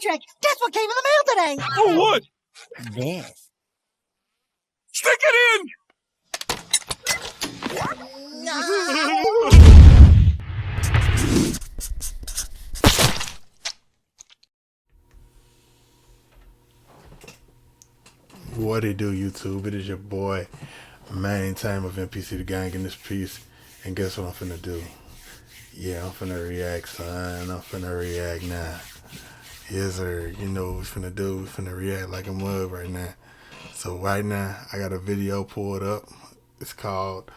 Patrick, guess what came in the mail today? Oh, what? This. Stick it in! What it do, YouTube? It is your boy, Main Time of NPC the Gang in this piece. And guess what I'm finna do? Yeah, I'm finna react, son. I'm finna react now. Yes, sir. You know what we finna do? We finna react like a mug right now. So right now, I got a video pulled up. It's called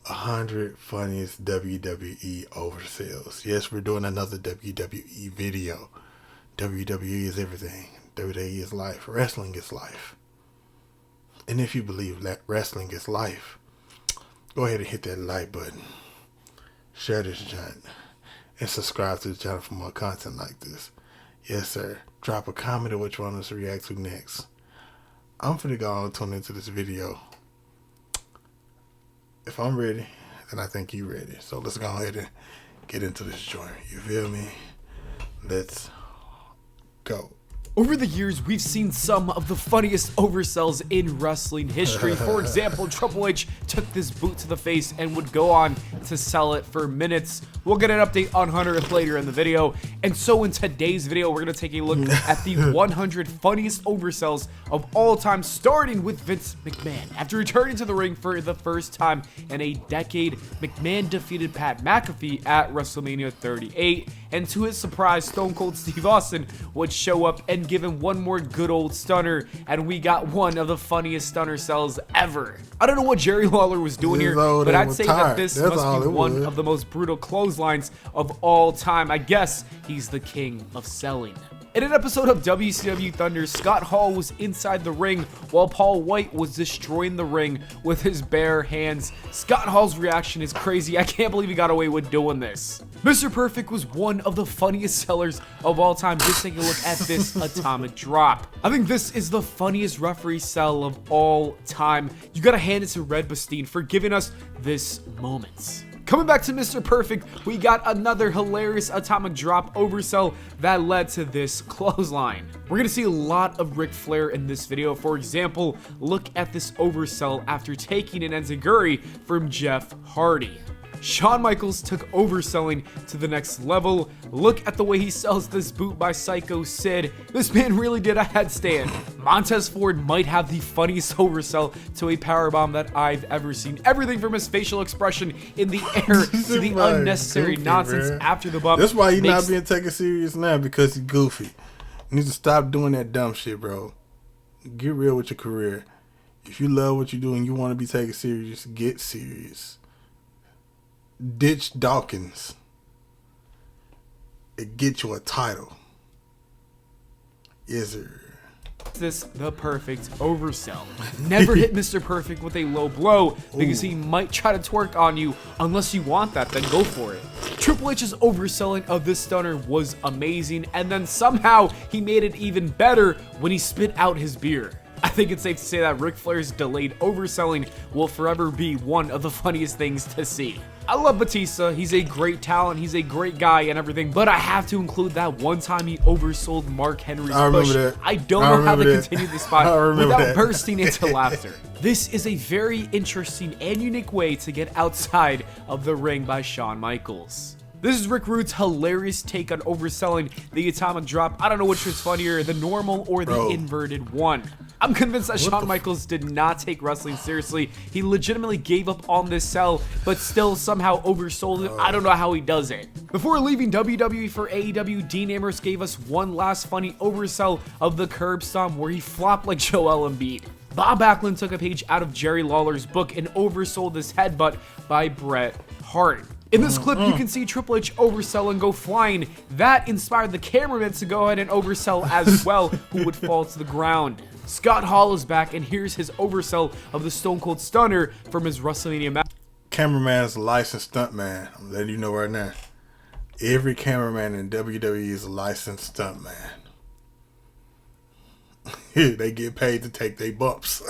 100 Funniest WWE Oversells. Yes, we're doing another WWE video. WWE is everything. WWE is life. Wrestling is life. And if you believe that wrestling is life, go ahead and hit that like button. Share this joint. And subscribe to the channel for more content like this. Yes, sir. Drop a comment of what you want us to react to next. I'm finna go on and tune into this video. If I'm ready, then I think you ready. So let's go ahead and get into this joint. You feel me? Let's go. Over the years, we've seen some of the funniest oversells in wrestling history. For example, Triple H took this boot to the face and would go on to sell it for minutes. We'll get an update on Hunter later in the video. And so in today's video, we're going to take a look at the 100 funniest oversells of all time, starting with Vince McMahon. After returning to the ring for the first time in a decade, McMahon defeated Pat McAfee at WrestleMania 38. And to his surprise, Stone Cold Steve Austin would show up and give him one more good old stunner, and we got one of the funniest stunner sells ever. I don't know what Jerry Lawler was doing here, but I'd say that this must be one of the most brutal clotheslines of all time. I guess he's the king of selling. In an episode of WCW Thunder, Scott Hall was inside the ring while Paul White was destroying the ring with his bare hands. Scott Hall's reaction is crazy. I can't believe he got away with doing this. Mr. Perfect was one of the funniest sellers of all time. Just take a look at this atomic drop. I think this is the funniest referee sell of all time. You gotta hand it to Red Bastien for giving us this moment. Coming back to Mr. Perfect, we got another hilarious atomic drop oversell that led to this clothesline. We're gonna see a lot of Ric Flair in this video. For example, look at this oversell after taking an enziguri from Jeff Hardy. Shawn Michaels took overselling to the next level. Look at the way he sells this boot by Psycho Sid. This man really did a headstand. Montez Ford might have the funniest oversell to a powerbomb that I've ever seen. Everything from his facial expression in the air to the unnecessary nonsense after the bump. That's why he's not being taken serious now, because he's goofy. You need to stop doing that dumb shit, bro. Get real with your career. If you love what you do and you want to be taken serious, get serious. Ditch Dawkins and get you a title. Yes, sir. This the perfect oversell. Never hit Mr. Perfect with a low blow because he might try to twerk on you. Unless you want that, then go for it. Triple H's overselling of this stunner was amazing, and then somehow he made it even better when he spit out his beer. I think it's safe to say that Ric Flair's delayed overselling will forever be one of the funniest things to see. I love Batista, he's a great talent, he's a great guy and everything, but I have to include that one time he oversold Mark Henry's push. I don't know how to continue this spot without bursting into laughter. This is a very interesting and unique way to get outside of the ring by Shawn Michaels. This is Rick Rude's hilarious take on overselling the atomic drop. I don't know which was funnier, the normal or the inverted one. I'm convinced that Shawn Michaels did not take wrestling seriously. He legitimately gave up on this sell, but still somehow oversold it. I don't know how he does it. Before leaving WWE for AEW, Dean Ambrose gave us one last funny oversell of the curb stomp where he flopped like Joel Embiid. Bob Backlund took a page out of Jerry Lawler's book and oversold this headbutt by Bret Hart. In this clip, you can see Triple H oversell and go flying. That inspired the cameraman to go ahead and oversell as well, who would fall to the ground. Scott Hall is back, and here's his oversell of the Stone Cold Stunner from his WrestleMania match. Cameraman's a licensed stuntman. I'm letting you know right now. Every cameraman in WWE is a licensed stuntman. They get paid to take their bumps.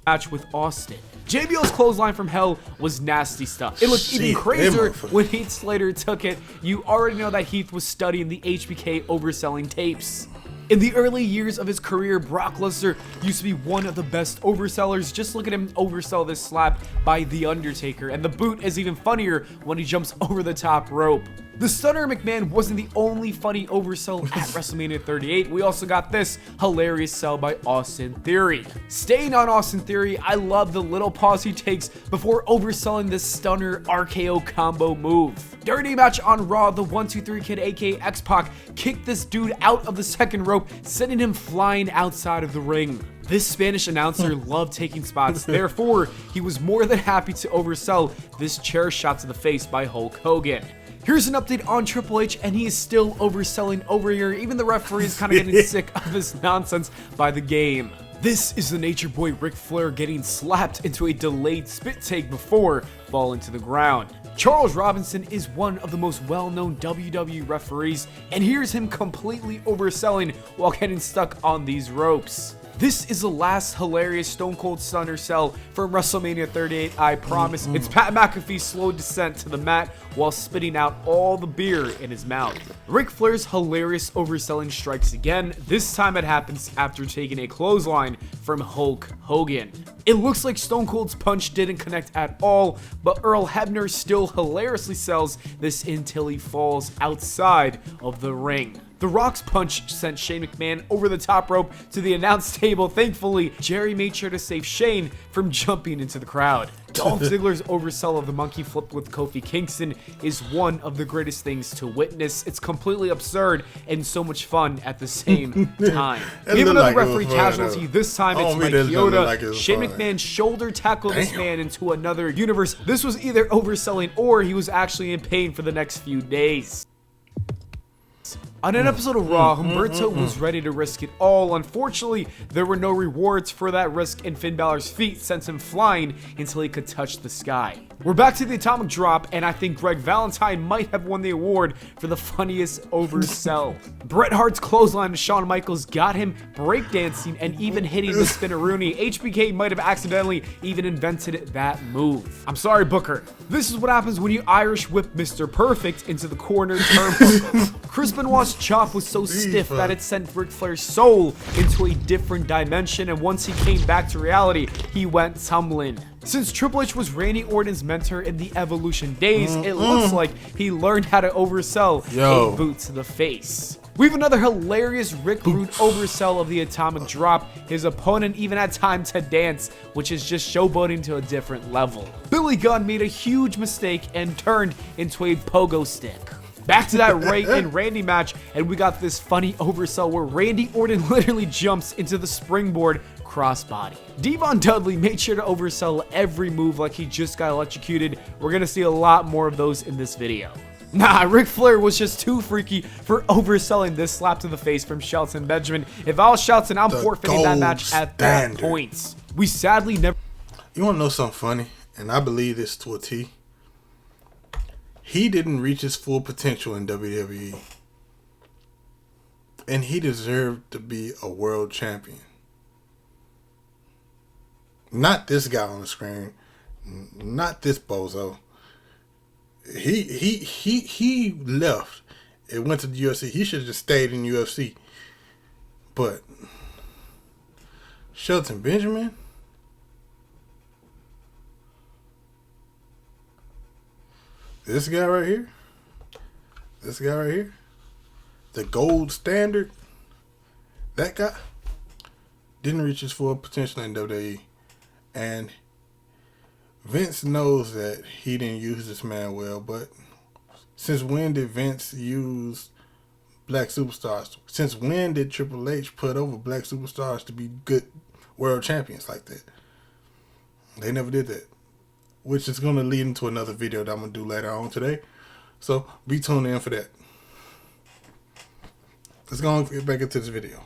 match with Austin. JBL's clothesline from hell was nasty stuff. It looked even crazier when Heath Slater took it. You already know that Heath was studying the HBK overselling tapes. In the early years of his career, Brock Lesnar used to be one of the best oversellers. Just look at him oversell this slap by The Undertaker, and the boot is even funnier when he jumps over the top rope. The Stunner McMahon wasn't the only funny oversell at WrestleMania 38. We also got this hilarious sell by Austin Theory. Staying on Austin Theory, I love the little pause he takes before overselling this Stunner RKO combo move. During a match on Raw, the 1-2-3 Kid aka X-Pac kicked this dude out of the second rope, sending him flying outside of the ring. This Spanish announcer loved taking spots, therefore, he was more than happy to oversell this chair shot to the face by Hulk Hogan. Here's an update on Triple H, and he is still overselling over here. Even the referee is kind of getting sick of this nonsense by the game. This is the Nature Boy Ric Flair getting slapped into a delayed spit take before falling to the ground. Charles Robinson is one of the most well-known WWE referees, and here's him completely overselling while getting stuck on these ropes. This is the last hilarious Stone Cold Stunner sell from WrestleMania 38, I promise. It's Pat McAfee's slow descent to the mat while spitting out all the beer in his mouth. Ric Flair's hilarious overselling strikes again. This time it happens after taking a clothesline from Hulk Hogan. It looks like Stone Cold's punch didn't connect at all, but Earl Hebner still hilariously sells this until he falls outside of the ring. The Rock's punch sent Shane McMahon over the top rope to the announce table. Thankfully, Jerry made sure to save Shane from jumping into the crowd. Dolph Ziggler's oversell of the monkey flip with Kofi Kingston is one of the greatest things to witness. It's completely absurd and so much fun at the same time. We have another referee casualty. This time it's Mike Chioda. Shane McMahon shoulder tackled this man into another universe. This was either overselling or he was actually in pain for the next few days. On an episode of Raw, Humberto was ready to risk it all. Unfortunately, there were no rewards for that risk, and Finn Balor's feet sent him flying until he could touch the sky. We're back to the atomic drop, and I think Greg Valentine might have won the award for the funniest oversell. Bret Hart's clothesline to Shawn Michaels got him breakdancing and even hitting the Spinneroonie. HBK might have accidentally even invented that move. I'm sorry, Booker. This is what happens when you Irish whip Mr. Perfect into the corner turnbuckle. Chris Benoit's chop was so stiff that it sent Ric Flair's soul into a different dimension, and once he came back to reality, he went tumbling. Since Triple H was Randy Orton's mentor in the Evolution days, it looks like he learned how to oversell a boot to the face. We have another hilarious Rick Rude oversell of the atomic drop. His opponent even had time to dance, which is just showboating to a different level. Billy Gunn made a huge mistake and turned into a pogo stick. Back to that Ray and Randy match, and we got this funny oversell where Randy Orton literally jumps into the springboard crossbody. Devon Dudley made sure to oversell every move like he just got electrocuted. We're gonna see a lot more of those in this video. Nah, Ric Flair was just too freaky for overselling this slap to the face from Shelton Benjamin. If I was Shelton, I'm forfeiting that match at that point. We sadly never... You wanna know something funny? And I believe this to a T. He didn't reach his full potential in WWE. And he deserved to be a world champion. Not this guy on the screen. Not this bozo. He left. It went to the UFC. He should have just stayed in UFC. But Shelton Benjamin? This guy right here? This guy right here? The gold standard? That guy didn't reach his full potential in WWE. And Vince knows that he didn't use this man well, but since when did Vince use black superstars? Since when did Triple H put over black superstars to be good world champions like that? They never did that. Which is going to lead into another video that I'm going to do later on today. So be tuned in for that. Let's go and get back into this video.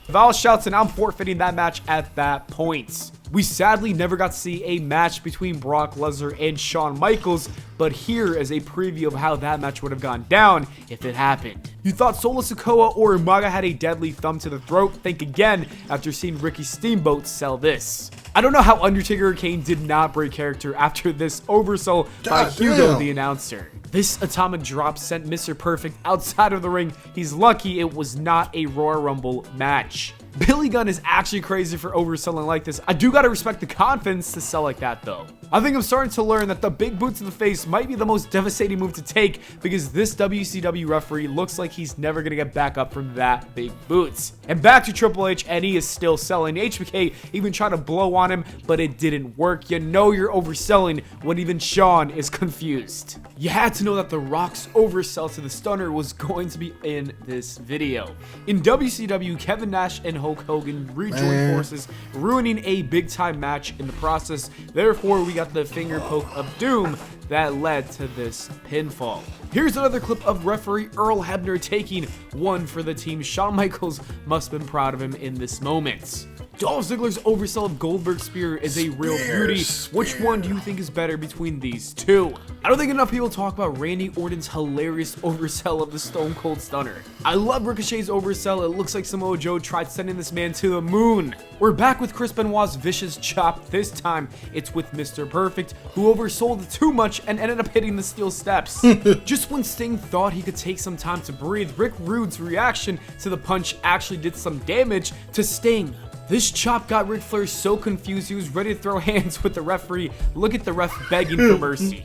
If I was Shelton, I'm forfeiting that match at that point. We sadly never got to see a match between Brock Lesnar and Shawn Michaels, but here is a preview of how that match would have gone down if it happened. You thought Solo Sikoa or Umaga had a deadly thumb to the throat? Think again after seeing Ricky Steamboat sell this. I don't know how Undertaker or Kane did not break character after this oversell by Hugo the announcer. This atomic drop sent Mr. Perfect outside of the ring. He's lucky it was not a Royal Rumble match. Billy Gunn is actually crazy for overselling like this. I do gotta respect the confidence to sell like that though. I think I'm starting to learn that the big boot to the face might be the most devastating move to take because this WCW referee looks like he's never gonna get back up from that big boot. And back to Triple H, and he is still selling. HBK even tried to blow on him, but it didn't work. You know you're overselling when even Sean is confused. You had to know that The Rock's oversell to the stunner was going to be in this video. In WCW, Kevin Nash and Hulk Hogan rejoined forces, ruining a big time match in the process. Therefore, we got the finger poke of doom that led to this pinfall. Here's another clip of referee Earl Hebner taking one for the team. Shawn Michaels must have been proud of him in this moment. Dolph Ziggler's oversell of Goldberg's spear is a real beauty. Which one do you think is better between these two? I don't think enough people talk about Randy Orton's hilarious oversell of the Stone Cold Stunner. I love Ricochet's oversell. It looks like Samoa Joe tried sending this man to the moon. We're back with Chris Benoit's vicious chop. This time, it's with Mr. Perfect, who oversold too much and ended up hitting the steel steps. Just when Sting thought he could take some time to breathe, Rick Rude's reaction to the punch actually did some damage to Sting. This chop got Ric Flair so confused he was ready to throw hands with the referee. Look at the ref begging for mercy.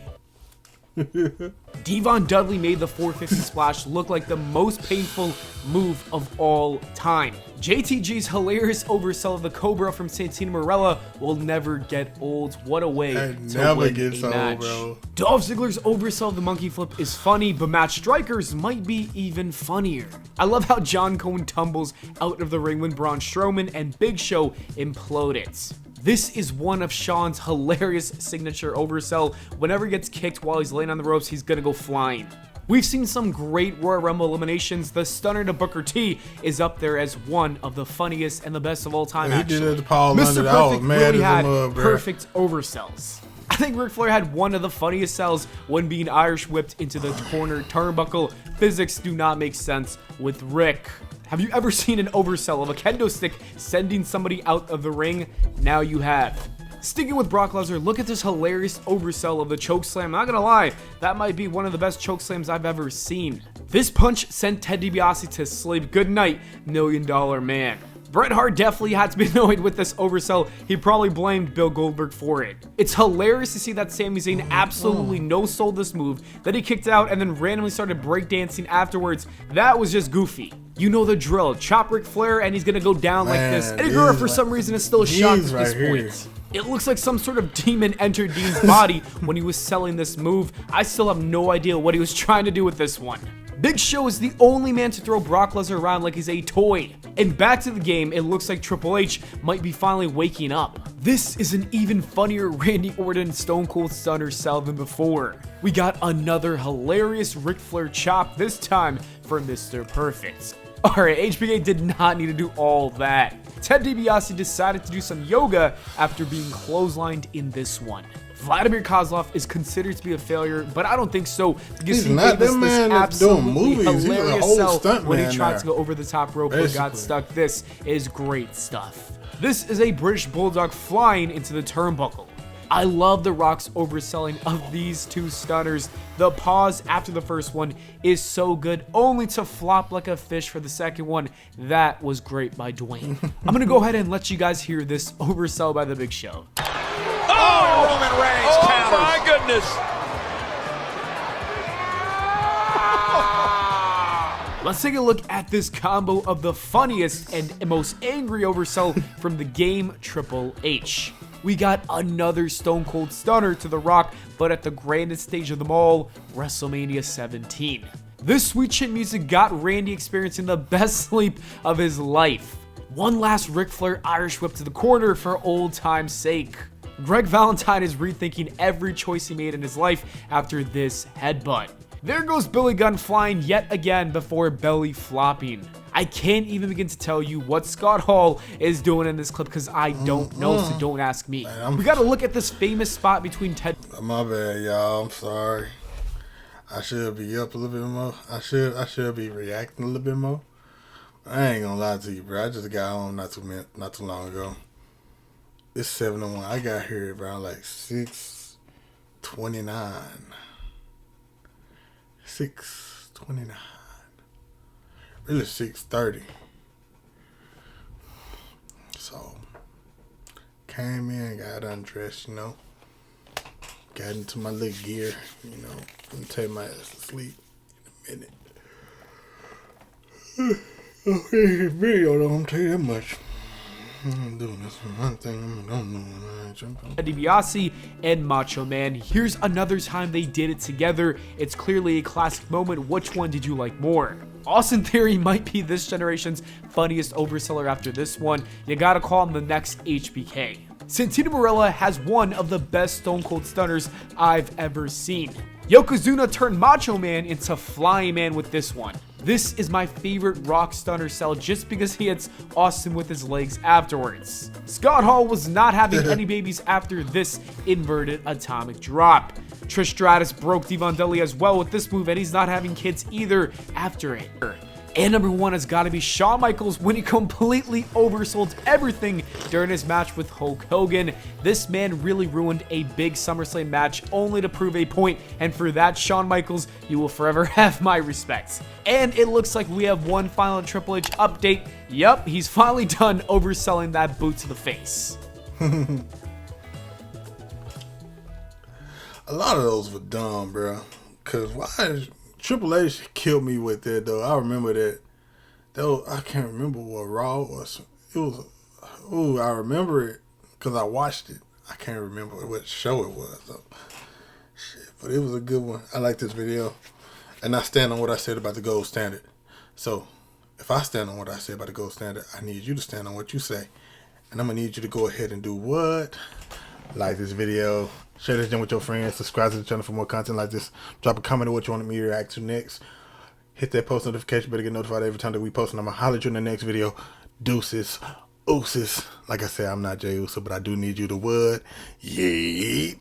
Devon Dudley made the 450 splash look like the most painful move of all time. JTG's hilarious oversell of the Cobra from Santino Marella will never get old. What a way to win a match. Bro. Dolph Ziggler's oversell of the monkey flip is funny, but Matt Striker's might be even funnier. I love how John Cone tumbles out of the ring when Braun Strowman and Big Show implode it. This is one of Shawn's hilarious signature oversell. Whenever he gets kicked while he's laying on the ropes, he's gonna go flying. We've seen some great Royal Rumble eliminations. The stunner to Booker T is up there as one of the funniest and the best of all time. He did it to Paul London. Mr. Perfect really had perfect oversells. I think Ric Flair had one of the funniest sells when being Irish whipped into the corner turnbuckle. Physics do not make sense with Rick. Have you ever seen an oversell of a kendo stick sending somebody out of the ring? Now you have. Sticking with Brock Lesnar, look at this hilarious oversell of the chokeslam. I'm not gonna lie, that might be one of the best chokeslams I've ever seen. This punch sent Ted DiBiase to sleep. Good night, $1 Million Man. Bret Hart definitely had to be annoyed with this oversell. He probably blamed Bill Goldberg for it. It's hilarious to see that Sami Zayn absolutely no-sold this move, that he kicked out and then randomly started breakdancing afterwards. That was just goofy. You know the drill. Chop Ric Flair and he's gonna go down like this. Eddie Guerrero for some reason is still shocked at this point. It looks like some sort of demon entered Dean's body when he was selling this move. I still have no idea what he was trying to do with this one. Big Show is the only man to throw Brock Lesnar around like he's a toy. And back to the game, it looks like Triple H might be finally waking up. This is an even funnier Randy Orton Stone Cold Stunner sell than before. We got another hilarious Ric Flair chop, this time for Mr. Perfect. Alright, HBK did not need to do all that. Ted DiBiase decided to do some yoga after being clotheslined in this one. Vladimir Kozlov is considered to be a failure, but I don't think so because he gave us this absolutely hilarious sell when he tried to go over the top rope and got stuck. This is great stuff. This is a British Bulldog flying into the turnbuckle. I love The Rock's overselling of these two stunners. The pause after the first one is so good, only to flop like a fish for the second one. That was great by Dwayne. I'm gonna go ahead and let you guys hear this oversell by The Big Show. Oh, Roman Reigns counters. My goodness. Let's take a look at this combo of the funniest and most angry oversell from the game Triple H. We got another Stone Cold Stunner to The Rock, but at the grandest stage of them all, WrestleMania 17. This sweet chin music got Randy experiencing the best sleep of his life. One last Ric Flair Irish whip to the corner for old time's sake. Greg Valentine is rethinking every choice he made in his life after this headbutt. There goes Billy Gunn flying yet again before belly flopping. I can't even begin to tell you what Scott Hall is doing in this clip because I don't know, so don't ask me. We gotta look at this famous spot between Ted. My bad, y'all. I'm sorry. I should be up a little bit more. I should be reacting a little bit more. I ain't gonna lie to you, bro. I just got home not too long ago. It's 7:01. I got here around like 6:29. 6:29. Really 6:30. So came in, got undressed, you know. Got into my little gear, you know. Gonna take my ass to sleep in a minute. Video though, I'm tell you that much. I'm doing this one thing. Eddie DiBiase and Macho Man. Here's another time they did it together. It's clearly a classic moment. Which one did you like more? Austin Theory might be this generation's funniest overseller after this one. You gotta call him the next HBK. Santino Marella has one of the best Stone Cold stunners I've ever seen. Yokozuna turned Macho Man into Flying Man with this one. This is my favorite Rock stunner sell just because he hits Austin with his legs afterwards. Scott Hall was not having any babies after this inverted atomic drop. Trish Stratus broke Devon Dudley as well with this move, and he's not having kids either after it. And number one has got to be Shawn Michaels when he completely oversold everything during his match with Hulk Hogan. This man really ruined a big SummerSlam match only to prove a point, and for that, Shawn Michaels, you will forever have my respects. And it looks like we have one final Triple H update. Yup, he's finally done overselling that boot to the face. A lot of those were dumb, bro. Cause why? Triple H killed me with that though. I remember that. I can't remember what Raw was. It was. Ooh, I remember it because I watched it. I can't remember what show it was though. Shit, but it was a good one. I like this video, and I stand on what I said about the gold standard. So, if I stand on what I said about the gold standard, I need you to stand on what you say, and I'm gonna need you to go ahead and do what? Like this video, share this with your friends, subscribe to the channel for more content like this, drop a comment on what you want me to react to next, hit that post notification bell to get notified every time that we post, and I'm going to holler at you in the next video. Deuces, ooses. Like I said, I'm not Jay Uso, but I do need you to what? Yeet.